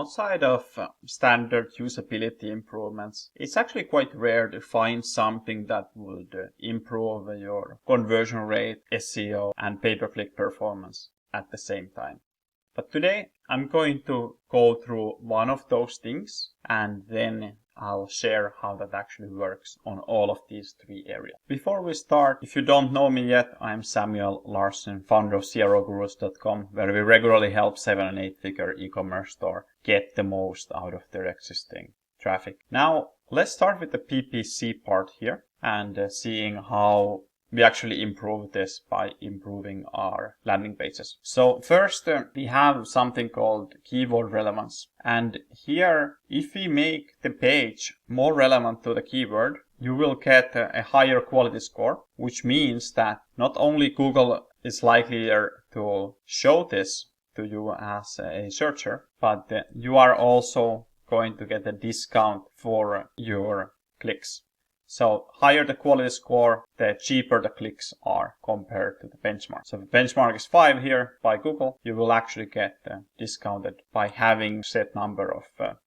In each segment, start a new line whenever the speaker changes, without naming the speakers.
outside of standard usability improvements, it's actually quite rare to find something that would improve your conversion rate, SEO, and pay-per-click performance at the same time. But today I'm going to go through one of those things, and then I'll share how that actually works on all of these three areas. Before we start, if you don't know me yet, I'm Samuel Larsen, founder of CROGurus.com, where we regularly help 7- and 8-figure e-commerce store get the most out of their existing traffic. Now, let's start with the PPC part here and seeing how we actually improve this by improving our landing pages. So first, we have something called keyword relevance. And here, if we make the page more relevant to the keyword, you will get a higher quality score, which means that not only Google is likelier to show this to you as a searcher, but you are also going to get a discount for your clicks. So higher the quality score, the cheaper the clicks are compared to the benchmark. So if the benchmark is 5 here by Google, you will actually get discounted by having set number of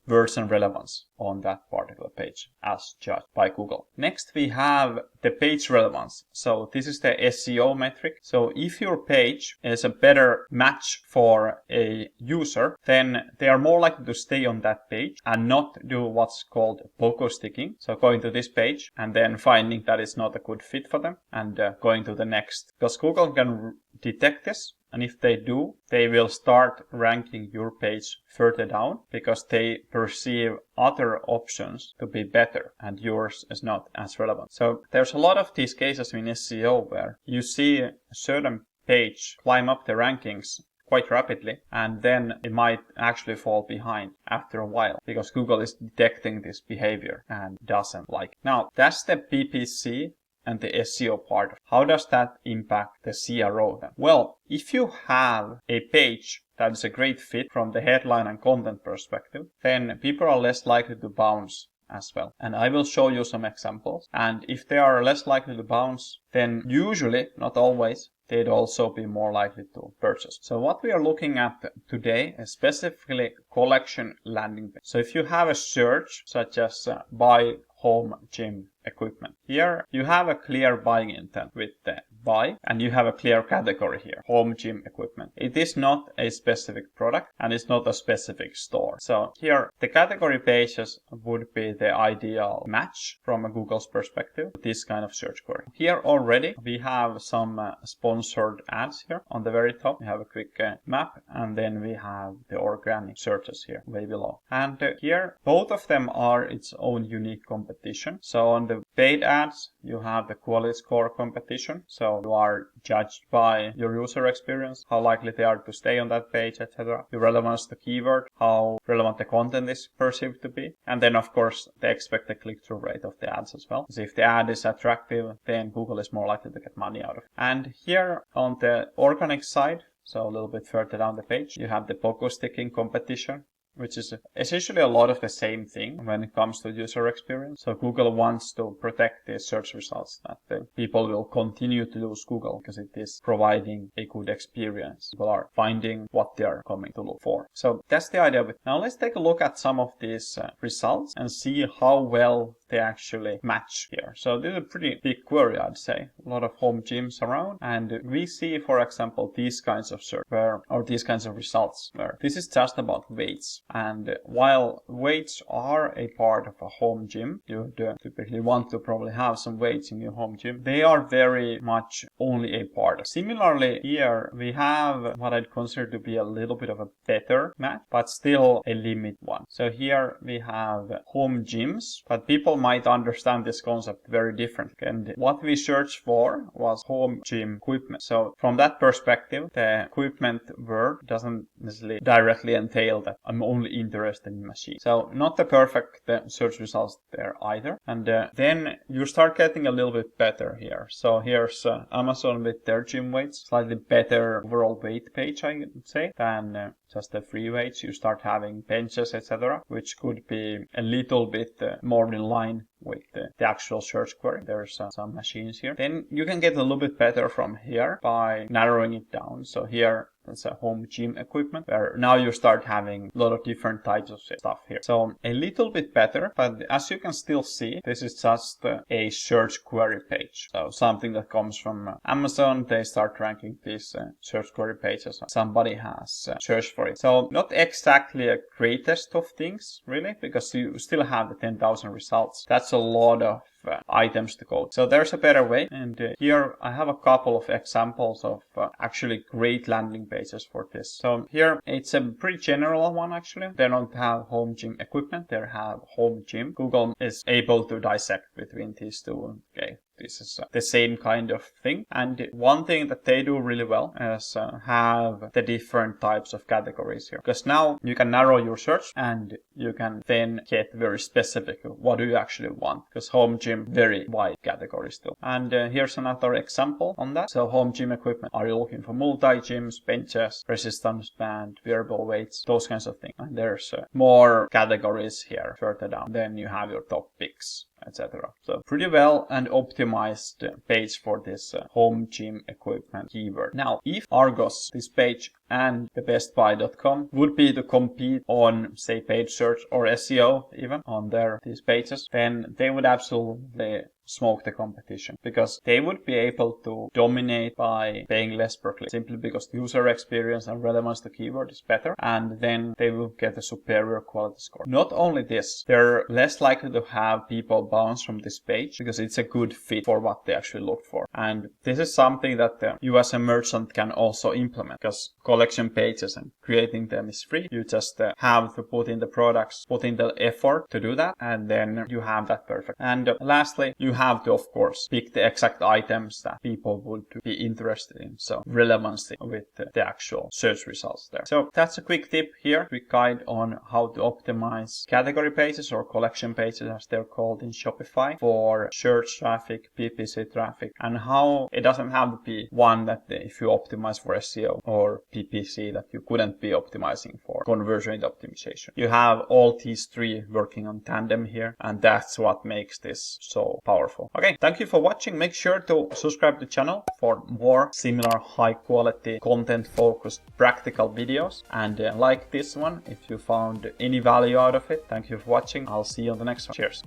words and relevance on that particular page as judged by Google. Next we have the page relevance. So this is the SEO metric. So if your page is a better match for a user, then they are more likely to stay on that page and not do what's called pogo sticking. So going to this page and then finding that it's not a good fit for them and going to the next. Because Google can detect this. And if they do, they will start ranking your page further down because they perceive other options to be better and yours is not as relevant. So there's a lot of these cases in SEO where you see a certain page climb up the rankings quite rapidly and then it might actually fall behind after a while because Google is detecting this behavior and doesn't like it. Now, that's the PPC and the SEO part. How does that impact the CRO then? Well, if you have a page that is a great fit from the headline and content perspective, then people are less likely to bounce as well. And I will show you some examples. And if they are less likely to bounce, then usually, not always, they'd also be more likely to purchase. So what we are looking at today is specifically collection landing page. So if you have a search such as buy home gym equipment, here you have a clear buying intent with the buy and you have a clear category here, home gym equipment. It is not a specific product and it's not a specific store. So here the category pages would be the ideal match from a Google's perspective, this kind of search query. Here already we have some sponsored ads here on the very top. We have a quick map and then we have the organic searches here way below. And here both of them are its own unique competition. So on the paid ads you have the quality score competition. So you are judged by your user experience, how likely they are to stay on that page, etc. Your relevance to keyword, how relevant the content is perceived to be. And then of course the expected click-through rate of the ads as well. So if the ad is attractive, then Google is more likely to get money out of it. And here on the organic side, so a little bit further down the page, you have the pogo sticking competition, which is essentially a lot of the same thing when it comes to user experience. So Google wants to protect the search results, that the people will continue to use Google because it is providing a good experience. People are finding what they are coming to look for. So that's the idea of it. Now let's take a look at some of these results and see how well they actually match here. So this is a pretty big query, I'd say. A lot of home gyms around, and we see, for example, these kinds of search or these kinds of results where this is just about weights. And while weights are a part of a home gym, you typically want to probably have some weights in your home gym. They are very much only a part. Similarly, here we have what I'd consider to be a little bit of a better match, but still a limit one. So here we have home gyms, but people might understand this concept very differently. And what we searched for was home gym equipment. So from that perspective, the equipment word doesn't necessarily directly entail that I'm only interested in machines. So not the perfect search results there either. And then you start getting a little bit better here. So here's Amazon with their gym weights, slightly better overall weight page, I would say, than just the free weights. You start having benches, etc., which could be a little bit more in line with the actual search query. There's some machines here. Then you can get a little bit better from here by narrowing it down. So here That's a home gym equipment, where now you start having a lot of different types of stuff here. So a little bit better, but as you can still see, this is just a search query page. So something that comes from Amazon, they start ranking these search query pages. Somebody has searched for it. So not exactly a greatest of things, really, because you still have the 10,000 results. That's a lot of items to go. So there's a better way, and here I have a couple of examples of actually great landing pages for this. So here it's a pretty general one actually. They don't have home gym equipment, they have home gym. Google is able to dissect between these two. Okay, this is the same kind of thing. And one thing that they do really well is have the different types of categories here. Because now you can narrow your search and you can then get very specific. What do you actually want? Because home gym, very wide category still. And here's another example on that. So home gym equipment. Are you looking for multi-gyms, benches, resistance band, wearable weights, those kinds of things? And there's more categories here further down. Then you have your top picks, etc. So pretty well and optimized page for this home gym equipment keyword. Now, if Argos, this page, and the bestbuy.com would be to compete on, say, page search or SEO even on these pages, then they would absolutely smoke the competition, because they would be able to dominate by paying less per click, simply because the user experience and relevance to keyword is better, and then they will get a superior quality score. Not only this, they're less likely to have people bounce from this page because it's a good fit for what they actually look for. And this is something that you as a merchant can also implement, because collection pages and creating them is free. You just have to put in the products, put in the effort to do that, and then you have that perfect. And lastly, you have to, of course, pick the exact items that people would be interested in. So relevancy with the actual search results there. So that's a quick tip here, quick guide on how to optimize category pages or collection pages as they're called in Shopify for search traffic, PPC traffic, and how it doesn't have to be one that if you optimize for SEO or PPC that you couldn't be optimizing for conversion rate optimization. You have all these three working on tandem here, and that's what makes this so powerful. Okay, thank you for watching. Make sure to subscribe to the channel for more similar high quality content focused practical videos, and like this one if you found any value out of it. Thank you for watching. I'll see you on the next one. Cheers.